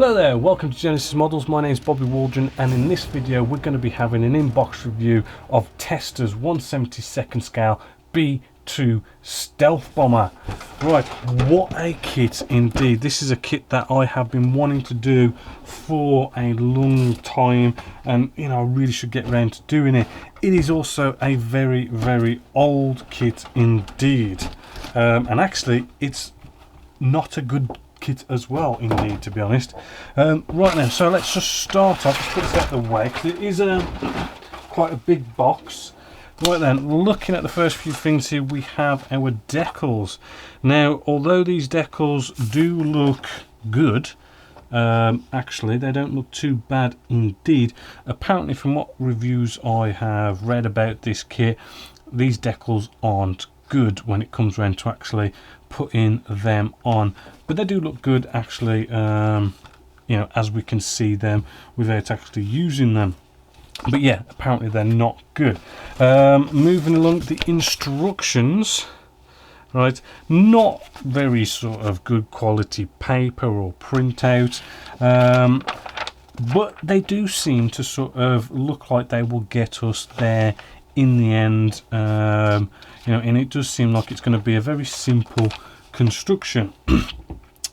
Hello there, welcome to Genesis Models. My name is Bobby Waldron, and in this video we're going to be having an in-box review of Testors 1/72 scale B-2 stealth bomber. Right, what a kit indeed. This is a kit that I have been wanting to do for a long time, and you know, I really should get around to doing it. It is also a very old kit indeed, and actually it's not a good kit as well indeed, to be honest. Right now, so let's just start off. Let's put this out of the way because it is quite a big box. Right then, looking at the first few things here, we have our decals. Now, although these decals do look good, actually they don't look too bad indeed. Apparently, from what reviews I have read about this kit, these decals aren't good when it comes around to actually putting them on, but they do look good actually, you know, as we can see them without actually using them. But yeah, apparently they're not good. Moving along, the instructions, right, not very sort of good quality paper or printout, but they do seem to sort of look like they will get us there in the end. You know, and it does seem like it's going to be a very simple construction.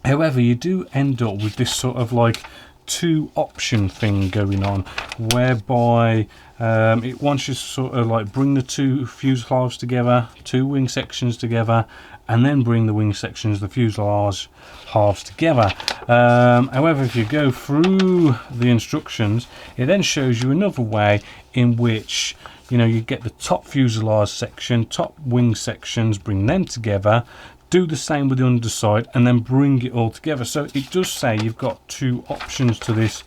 However, you do end up with this sort of like two option thing going on, whereby it wants you to sort of like bring the two fuselage together, two wing sections together, and then bring the wing sections, the fuselage halves together. However, if you go through the instructions, it then shows you another way in which, you know, you get the top fuselage section, top wing sections, bring them together, do the same with the underside, and then bring it all together. So it does say you've got two options to this,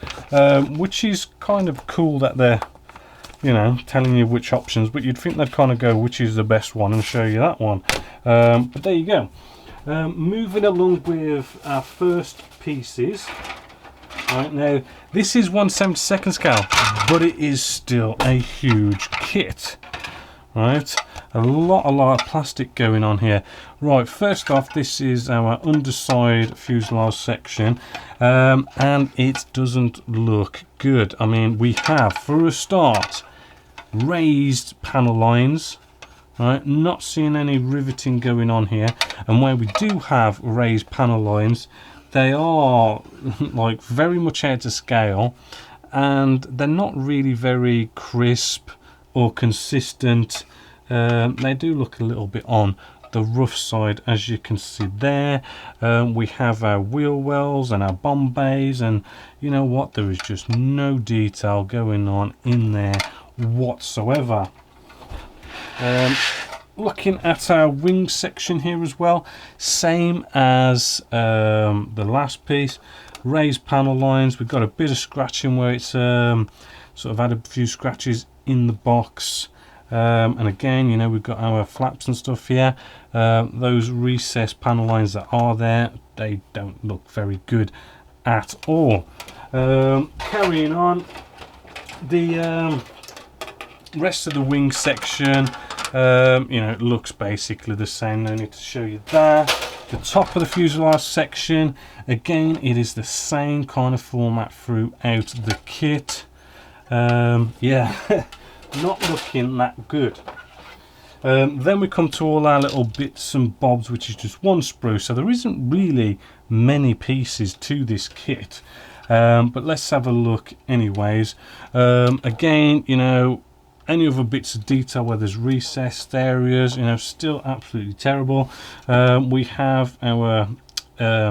which is kind of cool that they're, you know, telling you which options, but you'd think they'd kind of go which is the best one and show you that one. But there you go. Moving along with our first pieces. Right, now this is 1/72 scale, but it is still a huge kit. Right, a lot of plastic going on here. Right, first off, this is our underside fuselage section, and it doesn't look good. I mean, we have, for a start, raised panel lines. Right, not seeing any riveting going on here, and where we do have raised panel lines, they are like very much out of scale, and they're not really very crisp or consistent. They do look a little bit on the rough side, as you can see there. We have our wheel wells and our bomb bays, and you know what, there is just no detail going on in there whatsoever. Looking at our wing section here as well, same as the last piece, raised panel lines. We've got a bit of scratching where it's sort of had a few scratches in the box, and again, you know, we've got our flaps and stuff here. Those recessed panel lines that are there, they don't look very good at all. Carrying on, the rest of the wing section, you know, it looks basically the same. No need to show you that. The top of the fuselage section, again, it is the same kind of format throughout the kit. Yeah, not looking that good. Then we come to all our little bits and bobs, which is just one sprue, so there isn't really many pieces to this kit, but let's have a look anyways. Again, you know, any other bits of detail where there's recessed areas, you know, still absolutely terrible. We have our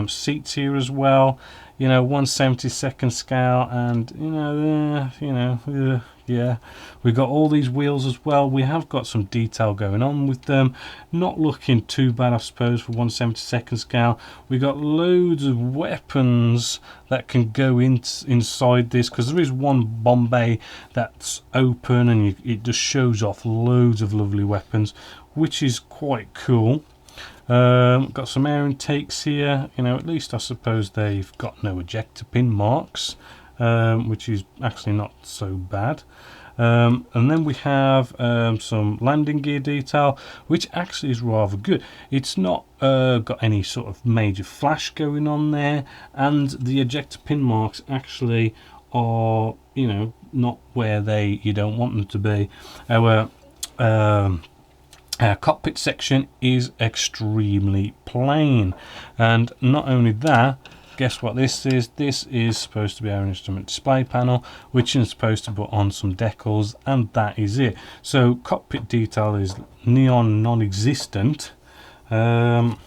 seats here as well, you know, 1/72 scale, and yeah, we've got all these wheels as well. We have got some detail going on with them, not looking too bad, I suppose, for 1/72 scale. We got loads of weapons that can go inside this, because there is one bomb bay that's open, and it just shows off loads of lovely weapons, which is quite cool. Got some air intakes here, you know, at least I suppose they've got no ejector pin marks, which is actually not so bad. And then we have some landing gear detail, which actually is rather good. It's not got any sort of major flash going on there, and the ejector pin marks actually are, you know, not where you don't want them to be. Our cockpit section is extremely plain, and not only that, guess what this is? This is supposed to be our instrument display panel, which is supposed to put on some decals, and that is it. So cockpit detail is neon non-existent, and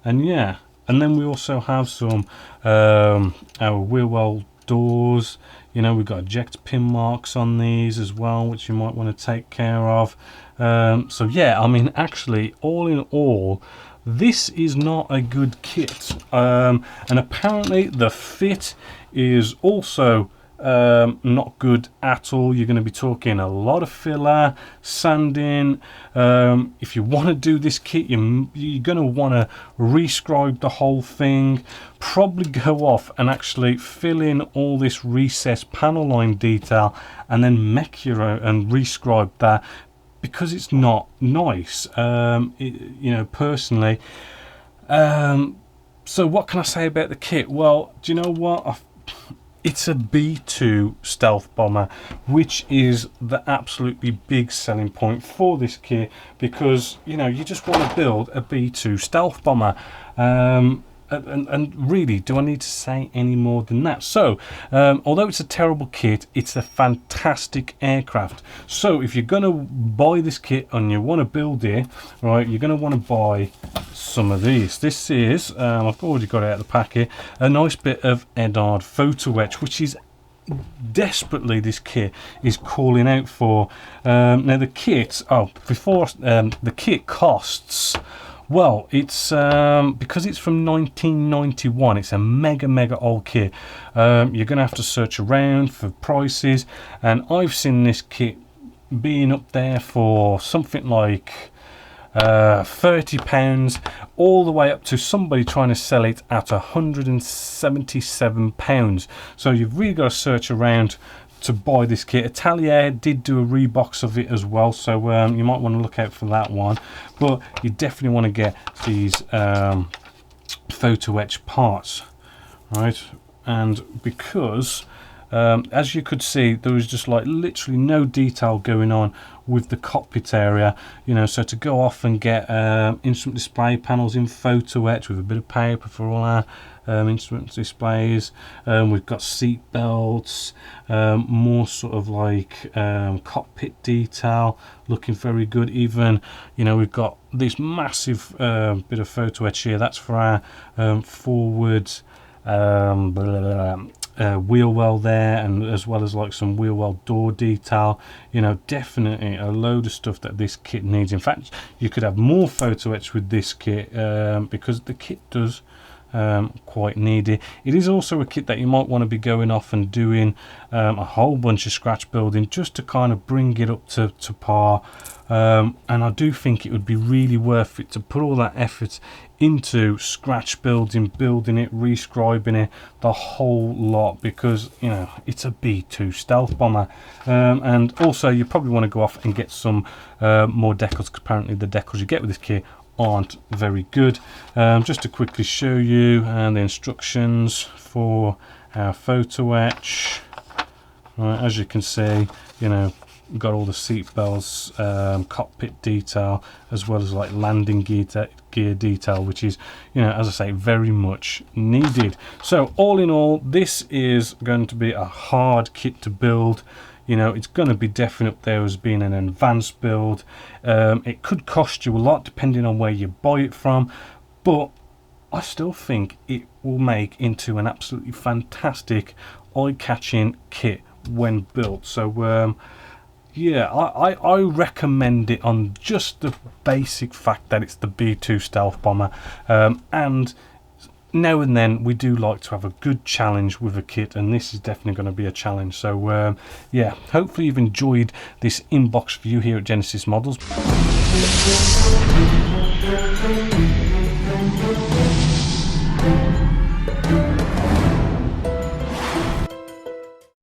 yeah, and then we also have some our wheel well doors. You know, we've got eject pin marks on these as well, which you might want to take care of. So yeah, I mean, actually, all in all, this is not a good kit, and apparently the fit is also not good at all. You're going to be talking a lot of filler, sanding. If you want to do this kit, you're going to want to rescribe the whole thing, probably go off and actually fill in all this recessed panel line detail, and then make your own and rescribe that, because it's not nice, you know, personally. So what can I say about the kit? Well, do you know what? It's a B-2 stealth bomber, which is the absolutely big selling point for this kit, because, you know, you just want to build a B-2 stealth bomber. And really, do I need to say any more than that? So, although it's a terrible kit, it's a fantastic aircraft. So, if you're going to buy this kit and you want to build it, right, you're going to want to buy some of these. This is, I've already got it out of the packet, a nice bit of Edard photo etch, which is desperately this kit is calling out for. Now, the kit, the kit costs. Well, it's because it's from 1991. It's a mega old kit. You're going to have to search around for prices, and I've seen this kit being up there for something like £30, all the way up to somebody trying to sell it at £177. So you've really got to search around to buy this kit. Atelier did do a rebox of it as well, so you might want to look out for that one, but you definitely want to get these photo etch parts, right? And because as you could see, there was just like literally no detail going on with the cockpit area, you know. So to go off and get instrument display panels in photo etch with a bit of paper for all our instrument displays, we've got seat belts, more sort of like cockpit detail looking very good. Even, you know, we've got this massive bit of photo etch here. That's for our forward wheel well there, and as well as like some wheel well door detail. You know, definitely a load of stuff that this kit needs. In fact, you could have more photo etch with this kit, because the kit does quite need it. It is also a kit that you might want to be going off and doing a whole bunch of scratch building just to kind of bring it up to par, and I do think it would be really worth it to put all that effort into scratch building it, rescribing it, the whole lot, because, you know, it's a B-2 stealth bomber. And also you probably want to go off and get some more decals, because apparently the decals you get with this kit aren't very good. Just to quickly show you the instructions for our photo etch. Right, as you can see, you know, we've got all the seat belts, cockpit detail, as well as like landing gear detail, which is, you know, as I say, very much needed. So all in all, this is going to be a hard kit to build. You know, it's going to be definitely up there as being an advanced build. It could cost you a lot depending on where you buy it from, but I still think it will make into an absolutely fantastic eye-catching kit when built. So yeah, I recommend it on just the basic fact that it's the B-2 stealth bomber, and now and then we do like to have a good challenge with a kit, and this is definitely going to be a challenge. So yeah, hopefully you've enjoyed this inbox view here at Genesis Models.